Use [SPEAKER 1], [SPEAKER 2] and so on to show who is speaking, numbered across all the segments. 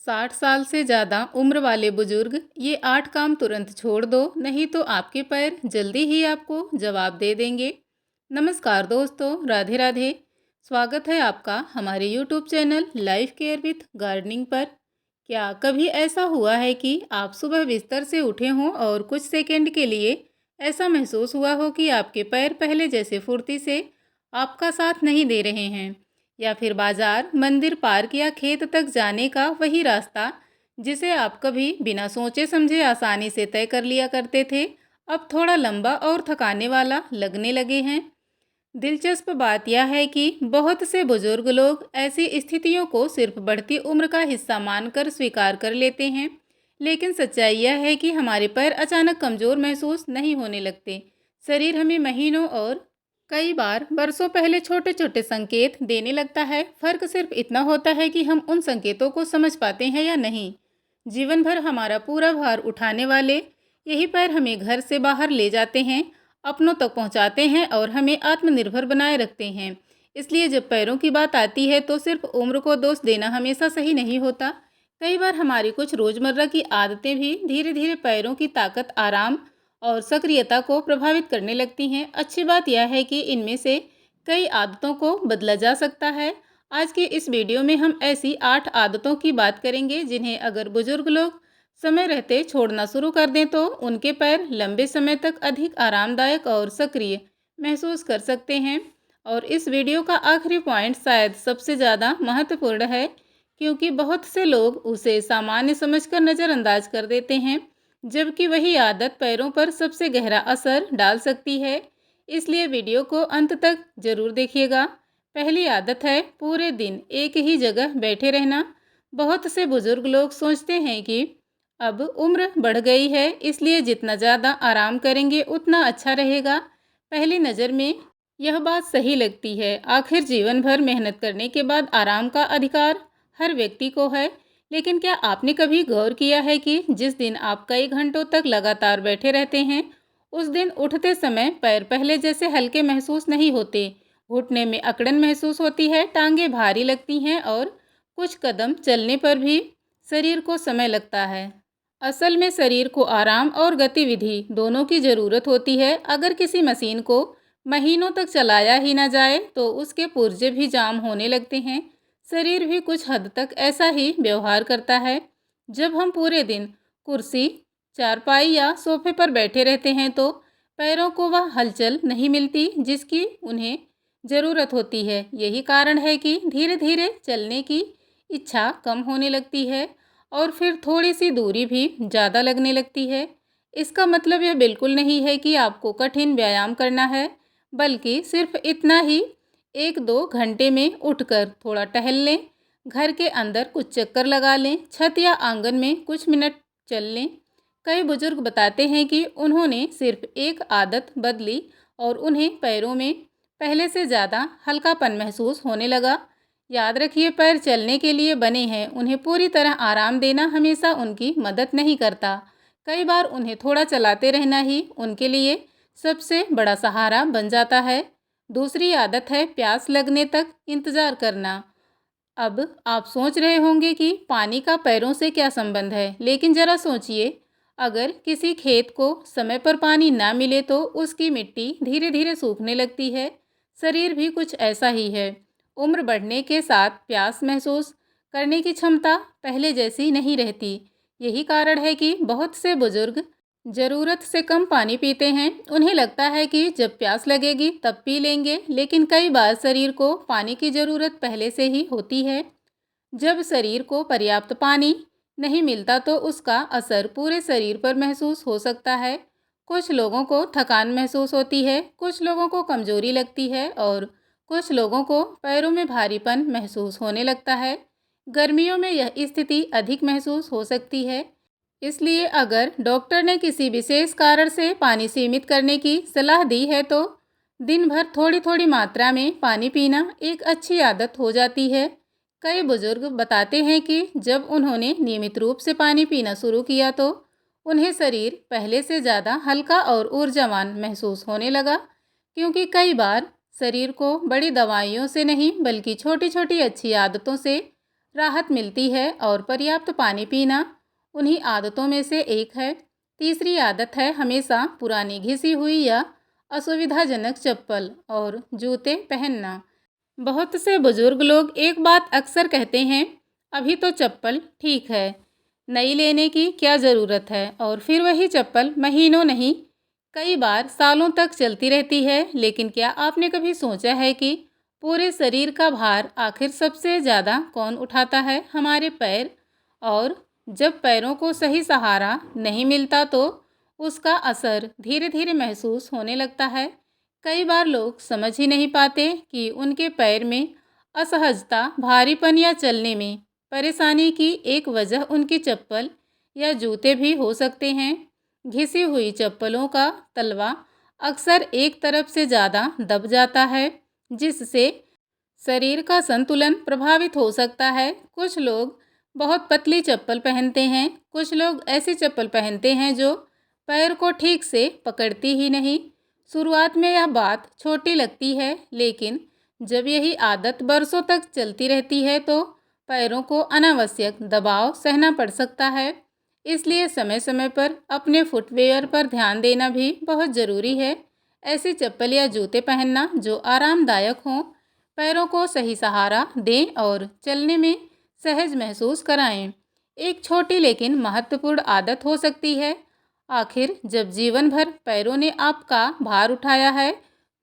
[SPEAKER 1] 60 साल से ज़्यादा उम्र वाले बुजुर्ग ये 8 काम तुरंत छोड़ दो, नहीं तो आपके पैर जल्दी ही आपको जवाब दे देंगे। नमस्कार दोस्तों, राधे राधे। स्वागत है आपका हमारे YouTube channel life care with gardening पर। क्या कभी ऐसा हुआ है कि आप सुबह बिस्तर से उठे हों और कुछ सेकंड के लिए ऐसा महसूस हुआ हो कि आपके पैर पहले जैसे फुर्ती से आपका साथ नहीं दे रहे हैं? या फिर बाजार, मंदिर, पार्क या खेत तक जाने का वही रास्ता जिसे आप कभी बिना सोचे समझे आसानी से तय कर लिया करते थे, अब थोड़ा लंबा और थकाने वाला लगने लगे हैं। दिलचस्प बात यह है कि बहुत से बुजुर्ग लोग ऐसी स्थितियों को सिर्फ बढ़ती उम्र का हिस्सा मानकर स्वीकार कर लेते हैं, लेकिन सच्चाई यह है कि हमारे पैर अचानक कमजोर महसूस नहीं होने लगते। शरीर हमें महीनों और कई बार बरसों पहले छोटे छोटे संकेत देने लगता है। फर्क सिर्फ इतना होता है कि हम उन संकेतों को समझ पाते हैं या नहीं। जीवन भर हमारा पूरा भार उठाने वाले यही पैर हमें घर से बाहर ले जाते हैं, अपनों तक पहुंचाते हैं और हमें आत्मनिर्भर बनाए रखते हैं। इसलिए जब पैरों की बात आती है तो सिर्फ उम्र को दोष देना हमेशा सही नहीं होता। कई बार हमारी कुछ रोजमर्रा की आदतें भी धीरे धीरे पैरों की ताकत, आराम और सक्रियता को प्रभावित करने लगती हैं। अच्छी बात यह है कि इनमें से कई आदतों को बदला जा सकता है। आज के इस वीडियो में हम ऐसी 8 आदतों की बात करेंगे जिन्हें अगर बुजुर्ग लोग समय रहते छोड़ना शुरू कर दें तो उनके पैर लंबे समय तक अधिक आरामदायक और सक्रिय महसूस कर सकते हैं। और इस वीडियो का आखिरी पॉइंट शायद सबसे ज़्यादा महत्वपूर्ण है, क्योंकि बहुत से लोग उसे सामान्य समझकर नज़रअंदाज कर देते हैं, जबकि वही आदत पैरों पर सबसे गहरा असर डाल सकती है। इसलिए वीडियो को अंत तक जरूर देखिएगा। पहली आदत है पूरे दिन एक ही जगह बैठे रहना। बहुत से बुजुर्ग लोग सोचते हैं कि अब उम्र बढ़ गई है, इसलिए जितना ज़्यादा आराम करेंगे उतना अच्छा रहेगा। पहली नज़र में यह बात सही लगती है। आखिर जीवन भर मेहनत करने के बाद आराम का अधिकार हर व्यक्ति को है। लेकिन क्या आपने कभी गौर किया है कि जिस दिन आप कई घंटों तक लगातार बैठे रहते हैं, उस दिन उठते समय पैर पहले जैसे हल्के महसूस नहीं होते। घुटने में अकड़न महसूस होती है, टांगे भारी लगती हैं और कुछ कदम चलने पर भी शरीर को समय लगता है। असल में शरीर को आराम और गतिविधि दोनों की ज़रूरत होती है। अगर किसी मशीन को महीनों तक चलाया ही ना जाए तो उसके पुर्जे भी जाम होने लगते हैं। शरीर भी कुछ हद तक ऐसा ही व्यवहार करता है। जब हम पूरे दिन कुर्सी, चारपाई या सोफे पर बैठे रहते हैं तो पैरों को वह हलचल नहीं मिलती जिसकी उन्हें ज़रूरत होती है। यही कारण है कि धीरे धीरे चलने की इच्छा कम होने लगती है और फिर थोड़ी सी दूरी भी ज़्यादा लगने लगती है। इसका मतलब यह बिल्कुल नहीं है कि आपको कठिन व्यायाम करना है, बल्कि सिर्फ इतना ही 1-2 घंटे में उठकर थोड़ा टहल लें, घर के अंदर कुछ चक्कर लगा लें, छत या आंगन में कुछ मिनट चल लें। कई बुजुर्ग बताते हैं कि उन्होंने सिर्फ एक आदत बदली और उन्हें पैरों में पहले से ज़्यादा हल्कापन महसूस होने लगा। याद रखिए, पैर चलने के लिए बने हैं, उन्हें पूरी तरह आराम देना हमेशा उनकी मदद नहीं करता। कई बार उन्हें थोड़ा चलाते रहना ही उनके लिए सबसे बड़ा सहारा बन जाता है। दूसरी आदत है प्यास लगने तक इंतज़ार करना। अब आप सोच रहे होंगे कि पानी का पैरों से क्या संबंध है, लेकिन ज़रा सोचिए, अगर किसी खेत को समय पर पानी ना मिले तो उसकी मिट्टी धीरे धीरे सूखने लगती है। शरीर भी कुछ ऐसा ही है। उम्र बढ़ने के साथ प्यास महसूस करने की क्षमता पहले जैसी नहीं रहती। यही कारण है कि बहुत से बुजुर्ग ज़रूरत से कम पानी पीते हैं। उन्हें लगता है कि जब प्यास लगेगी तब पी लेंगे, लेकिन कई बार शरीर को पानी की ज़रूरत पहले से ही होती है। जब शरीर को पर्याप्त पानी नहीं मिलता तो उसका असर पूरे शरीर पर महसूस हो सकता है। कुछ लोगों को थकान महसूस होती है, कुछ लोगों को कमजोरी लगती है और कुछ लोगों को पैरों में भारीपन महसूस होने लगता है। गर्मियों में यह स्थिति अधिक महसूस हो सकती है। इसलिए अगर डॉक्टर ने किसी विशेष कारण से पानी सीमित करने की सलाह दी है तो दिन भर थोड़ी थोड़ी मात्रा में पानी पीना एक अच्छी आदत हो जाती है। कई बुजुर्ग बताते हैं कि जब उन्होंने नियमित रूप से पानी पीना शुरू किया तो उन्हें शरीर पहले से ज़्यादा हल्का और ऊर्जावान महसूस होने लगा, क्योंकि कई बार शरीर को बड़ी दवाइयों से नहीं बल्कि छोटी छोटी अच्छी आदतों से राहत मिलती है और पर्याप्त पानी पीना उन्हीं आदतों में से एक है। तीसरी आदत है हमेशा पुरानी घिसी हुई या असुविधाजनक चप्पल और जूते पहनना। बहुत से बुजुर्ग लोग एक बात अक्सर कहते हैं, अभी तो चप्पल ठीक है, नई लेने की क्या ज़रूरत है, और फिर वही चप्पल महीनों नहीं कई बार सालों तक चलती रहती है। लेकिन क्या आपने कभी सोचा है कि पूरे शरीर का भार आखिर सबसे ज़्यादा कौन उठाता है? हमारे पैर। और जब पैरों को सही सहारा नहीं मिलता तो उसका असर धीरे धीरे महसूस होने लगता है। कई बार लोग समझ ही नहीं पाते कि उनके पैर में असहजता, भारीपन या चलने में परेशानी की एक वजह उनकी चप्पल या जूते भी हो सकते हैं। घिसी हुई चप्पलों का तलवा अक्सर एक तरफ से ज़्यादा दब जाता है, जिससे शरीर का संतुलन प्रभावित हो सकता है। कुछ लोग बहुत पतली चप्पल पहनते हैं, कुछ लोग ऐसी चप्पल पहनते हैं जो पैर को ठीक से पकड़ती ही नहीं। शुरुआत में यह बात छोटी लगती है, लेकिन जब यही आदत बरसों तक चलती रहती है तो पैरों को अनावश्यक दबाव सहना पड़ सकता है। इसलिए समय समय पर अपने फुटवेयर पर ध्यान देना भी बहुत ज़रूरी है। ऐसी चप्पल या जूते पहनना जो आरामदायक हों, पैरों को सही सहारा दें और चलने में सहज महसूस कराएं। एक छोटी लेकिन महत्वपूर्ण आदत हो सकती है। आखिर जब जीवन भर पैरों ने आपका भार उठाया है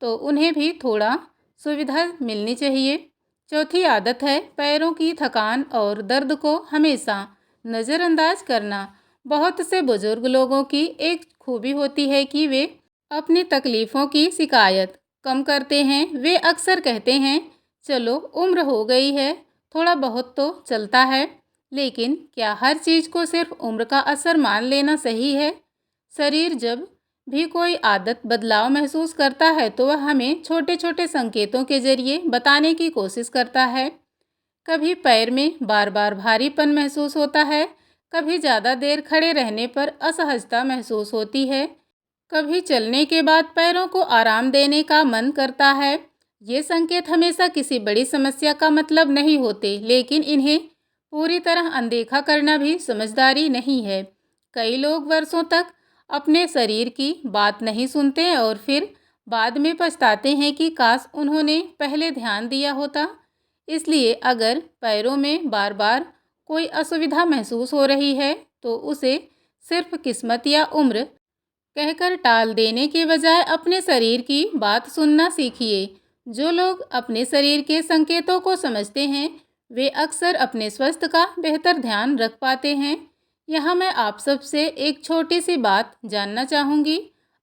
[SPEAKER 1] तो उन्हें भी थोड़ा सुविधा मिलनी चाहिए। चौथी आदत है पैरों की थकान और दर्द को हमेशा नज़रअंदाज करना। बहुत से बुजुर्ग लोगों की एक खूबी होती है कि वे अपनी तकलीफ़ों की शिकायत कम करते हैं। वे अक्सर कहते हैं, चलो उम्र हो गई है, थोड़ा बहुत तो चलता है। लेकिन क्या हर चीज़ को सिर्फ उम्र का असर मान लेना सही है? शरीर जब भी कोई आदत बदलाव महसूस करता है तो वह हमें छोटे छोटे संकेतों के जरिए बताने की कोशिश करता है। कभी पैर में बार बार भारीपन महसूस होता है, कभी ज़्यादा देर खड़े रहने पर असहजता महसूस होती है, कभी चलने के बाद पैरों को आराम देने का मन करता है। ये संकेत हमेशा किसी बड़ी समस्या का मतलब नहीं होते, लेकिन इन्हें पूरी तरह अनदेखा करना भी समझदारी नहीं है। कई लोग वर्षों तक अपने शरीर की बात नहीं सुनते और फिर बाद में पछताते हैं कि काश उन्होंने पहले ध्यान दिया होता। इसलिए अगर पैरों में बार बार कोई असुविधा महसूस हो रही है तो उसे सिर्फ किस्मत या उम्र कहकर टाल देने के बजाय अपने शरीर की बात सुनना सीखिए। जो लोग अपने शरीर के संकेतों को समझते हैं वे अक्सर अपने स्वास्थ्य का बेहतर ध्यान रख पाते हैं। यहाँ मैं आप सबसे एक छोटी सी बात जानना चाहूँगी।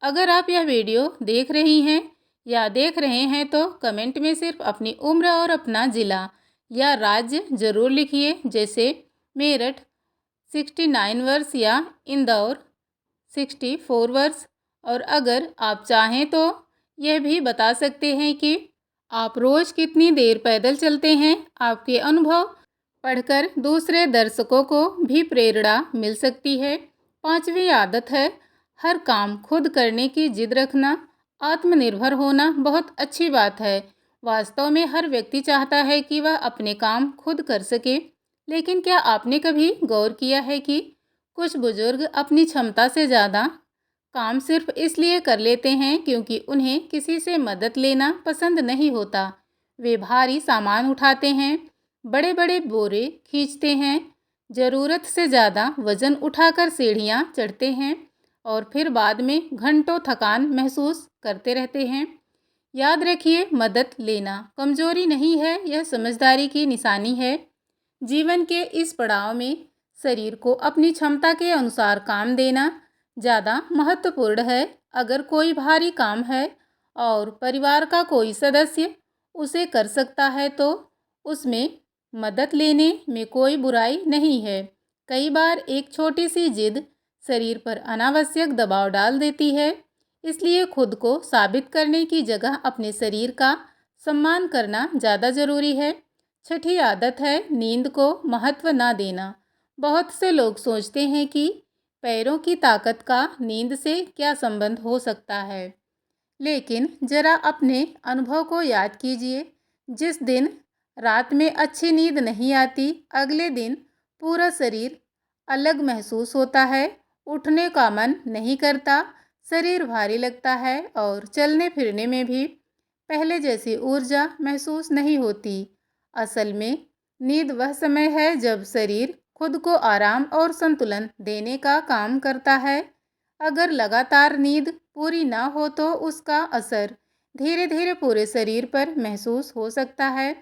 [SPEAKER 1] अगर आप यह वीडियो देख रही हैं या देख रहे हैं तो कमेंट में सिर्फ अपनी उम्र और अपना ज़िला या राज्य ज़रूर लिखिए, जैसे मेरठ 69 वर्ष या इंदौर 64 वर्ष। और अगर आप चाहें तो यह भी बता सकते हैं कि आप रोज़ कितनी देर पैदल चलते हैं। आपके अनुभव पढ़कर दूसरे दर्शकों को भी प्रेरणा मिल सकती है। पांचवी आदत है हर काम खुद करने की जिद रखना। आत्मनिर्भर होना बहुत अच्छी बात है। वास्तव में हर व्यक्ति चाहता है कि वह अपने काम खुद कर सके, लेकिन क्या आपने कभी गौर किया है कि कुछ बुजुर्ग अपनी क्षमता से ज़्यादा काम सिर्फ इसलिए कर लेते हैं क्योंकि उन्हें किसी से मदद लेना पसंद नहीं होता। वे भारी सामान उठाते हैं, बड़े बड़े बोरे खींचते हैं, ज़रूरत से ज़्यादा वज़न उठाकर सीढ़ियाँ चढ़ते हैं और फिर बाद में घंटों थकान महसूस करते रहते हैं। याद रखिए, मदद लेना कमज़ोरी नहीं है, यह समझदारी की निशानी है। जीवन के इस पड़ाव में शरीर को अपनी क्षमता के अनुसार काम देना ज़्यादा महत्वपूर्ण है। अगर कोई भारी काम है और परिवार का कोई सदस्य उसे कर सकता है तो उसमें मदद लेने में कोई बुराई नहीं है। कई बार एक छोटी सी जिद शरीर पर अनावश्यक दबाव डाल देती है, इसलिए खुद को साबित करने की जगह अपने शरीर का सम्मान करना ज़्यादा ज़रूरी है। छठी आदत है नींद को महत्व ना देना। बहुत से लोग सोचते हैं कि पैरों की ताकत का नींद से क्या संबंध हो सकता है, लेकिन ज़रा अपने अनुभव को याद कीजिए। जिस दिन रात में अच्छी नींद नहीं आती, अगले दिन पूरा शरीर अलग महसूस होता है, उठने का मन नहीं करता, शरीर भारी लगता है और चलने फिरने में भी पहले जैसी ऊर्जा महसूस नहीं होती। असल में नींद वह समय है जब शरीर खुद को आराम और संतुलन देने का काम करता है। अगर लगातार नींद पूरी ना हो तो उसका असर धीरे धीरे पूरे शरीर पर महसूस हो सकता है।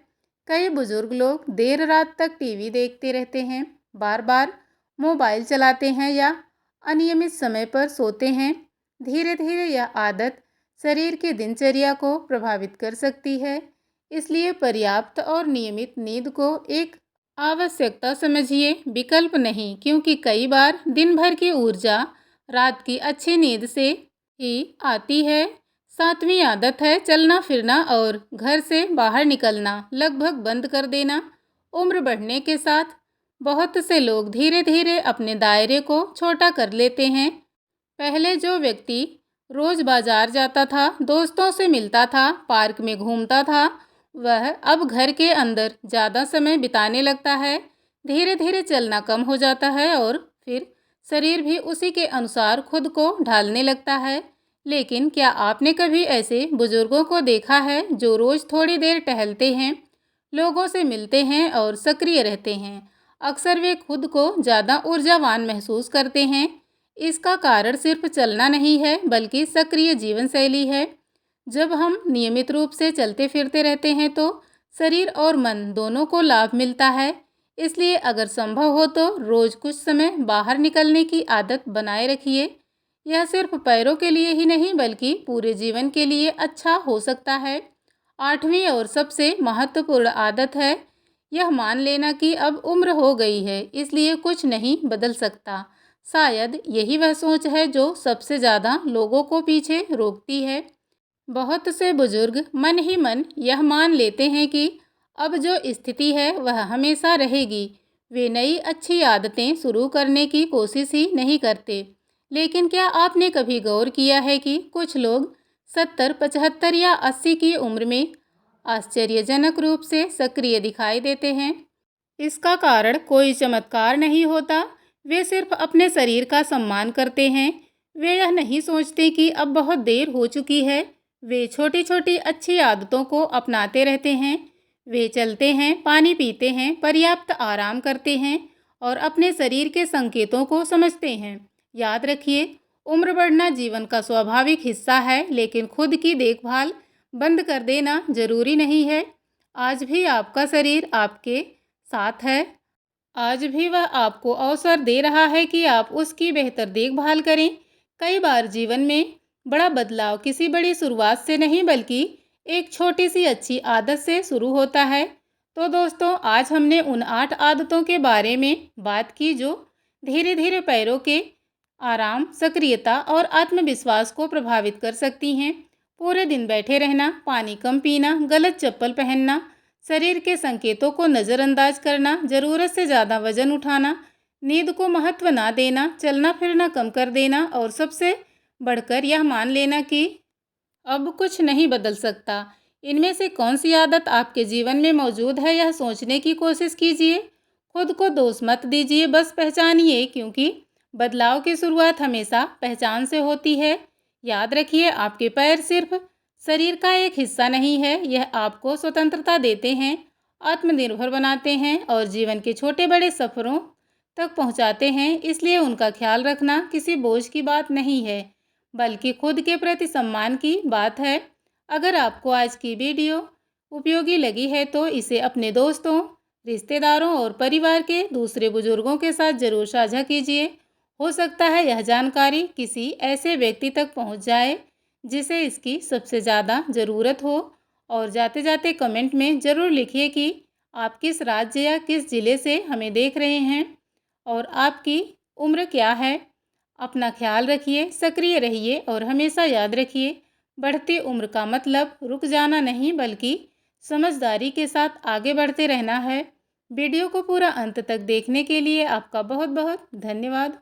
[SPEAKER 1] कई बुजुर्ग लोग देर रात तक टीवी देखते रहते हैं, बार बार मोबाइल चलाते हैं या अनियमित समय पर सोते हैं। धीरे धीरे यह आदत शरीर की दिनचर्या को प्रभावित कर सकती है। इसलिए पर्याप्त और नियमित नींद को एक आवश्यकता समझिए, विकल्प नहीं, क्योंकि कई बार दिन भर की ऊर्जा रात की अच्छी नींद से ही आती है। सातवीं आदत है चलना फिरना और घर से बाहर निकलना लगभग बंद कर देना। उम्र बढ़ने के साथ बहुत से लोग धीरे धीरे अपने दायरे को छोटा कर लेते हैं। पहले जो व्यक्ति रोज बाजार जाता था, दोस्तों से मिलता था, पार्क में घूमता था, वह अब घर के अंदर ज़्यादा समय बिताने लगता है। धीरे धीरे चलना कम हो जाता है और फिर शरीर भी उसी के अनुसार खुद को ढालने लगता है। लेकिन क्या आपने कभी ऐसे बुजुर्गों को देखा है जो रोज़ थोड़ी देर टहलते हैं, लोगों से मिलते हैं और सक्रिय रहते हैं? अक्सर वे खुद को ज़्यादा ऊर्जावान महसूस करते हैं। इसका कारण सिर्फ चलना नहीं है, बल्कि सक्रिय जीवन शैली है। जब हम नियमित रूप से चलते फिरते रहते हैं तो शरीर और मन दोनों को लाभ मिलता है। इसलिए अगर संभव हो तो रोज़ कुछ समय बाहर निकलने की आदत बनाए रखिए। यह सिर्फ पैरों के लिए ही नहीं, बल्कि पूरे जीवन के लिए अच्छा हो सकता है। आठवीं और सबसे महत्वपूर्ण आदत है यह मान लेना कि अब उम्र हो गई है, इसलिए कुछ नहीं बदल सकता। शायद यही वह सोच है जो सबसे ज़्यादा लोगों को पीछे रोकती है। बहुत से बुजुर्ग मन ही मन यह मान लेते हैं कि अब जो स्थिति है वह हमेशा रहेगी। वे नई अच्छी आदतें शुरू करने की कोशिश ही नहीं करते। लेकिन क्या आपने कभी गौर किया है कि कुछ लोग 70, 75 या 80 की उम्र में आश्चर्यजनक रूप से सक्रिय दिखाई देते हैं? इसका कारण कोई चमत्कार नहीं होता, वे सिर्फ अपने शरीर का सम्मान करते हैं। वे यह नहीं सोचते कि अब बहुत देर हो चुकी है। वे छोटी छोटी अच्छी आदतों को अपनाते रहते हैं। वे चलते हैं, पानी पीते हैं, पर्याप्त आराम करते हैं और अपने शरीर के संकेतों को समझते हैं। याद रखिए, उम्र बढ़ना जीवन का स्वाभाविक हिस्सा है, लेकिन खुद की देखभाल बंद कर देना जरूरी नहीं है। आज भी आपका शरीर आपके साथ है। आज भी वह आपको अवसर दे रहा है कि आप उसकी बेहतर देखभाल करें। कई बार जीवन में बड़ा बदलाव किसी बड़ी शुरुआत से नहीं, बल्कि एक छोटी सी अच्छी आदत से शुरू होता है। तो दोस्तों, आज हमने उन 8 आदतों के बारे में बात की जो धीरे धीरे पैरों के आराम, सक्रियता और आत्मविश्वास को प्रभावित कर सकती हैं। पूरे दिन बैठे रहना, पानी कम पीना, गलत चप्पल पहनना, शरीर के संकेतों को नज़रअंदाज करना, ज़रूरत से ज़्यादा वजन उठाना, नींद को महत्व ना देना, चलना फिरना कम कर देना और सबसे बढ़कर यह मान लेना कि अब कुछ नहीं बदल सकता। इनमें से कौन सी आदत आपके जीवन में मौजूद है, यह सोचने की कोशिश कीजिए। खुद को दोष मत दीजिए, बस पहचानिए, क्योंकि बदलाव की शुरुआत हमेशा पहचान से होती है। याद रखिए, आपके पैर सिर्फ शरीर का एक हिस्सा नहीं है, यह आपको स्वतंत्रता देते हैं, आत्मनिर्भर बनाते हैं और जीवन के छोटे बड़े सफ़रों तक पहुंचाते हैं। इसलिए उनका ख्याल रखना किसी बोझ की बात नहीं है, बल्कि खुद के प्रति सम्मान की बात है। अगर आपको आज की वीडियो उपयोगी लगी है तो इसे अपने दोस्तों, रिश्तेदारों और परिवार के दूसरे बुजुर्गों के साथ ज़रूर साझा कीजिए। हो सकता है यह जानकारी किसी ऐसे व्यक्ति तक पहुंच जाए जिसे इसकी सबसे ज़्यादा ज़रूरत हो। और जाते जाते कमेंट में ज़रूर लिखिए कि आप किस राज्य या किस ज़िले से हमें देख रहे हैं और आपकी उम्र क्या है। अपना ख्याल रखिए, सक्रिय रहिए और हमेशा याद रखिए, बढ़ती उम्र का मतलब रुक जाना नहीं, बल्कि समझदारी के साथ आगे बढ़ते रहना है। वीडियो को पूरा अंत तक देखने के लिए आपका बहुत बहुत धन्यवाद।